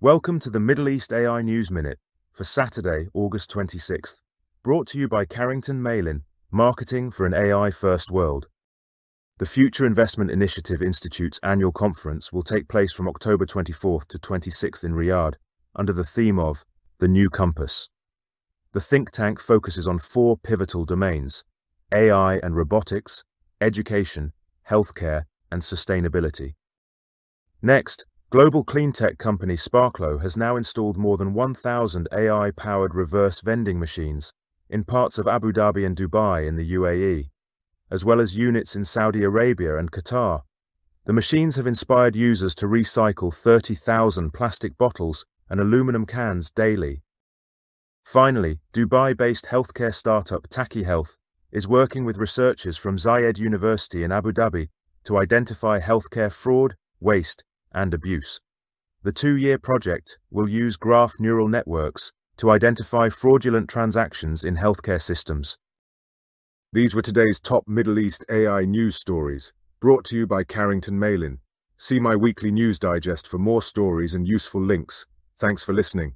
Welcome to the Middle East AI News Minute for Saturday, August 26th, brought to you by Carrington Malin, Marketing for an AI-First World. The Future Investment Initiative Institute's annual conference will take place from October 24th to 26th in Riyadh, under the theme of The New Compass. The think tank focuses on four pivotal domains: AI and robotics, education, healthcare, and sustainability. Next, global cleantech company Sparklo has now installed more than 1,000 AI-powered reverse vending machines in parts of Abu Dhabi and Dubai in the UAE, as well as units in Saudi Arabia and Qatar. The machines have inspired users to recycle 30,000 plastic bottles and aluminum cans daily. Finally, Dubai-based healthcare startup TachyHealth is working with researchers from Zayed University in Abu Dhabi to identify healthcare fraud, waste, and abuse. The 2-year project will use graph neural networks to identify fraudulent transactions in healthcare systems. These were today's top Middle East AI news stories, brought to you by Carrington Malin. See my weekly news digest for more stories and useful links. Thanks for listening.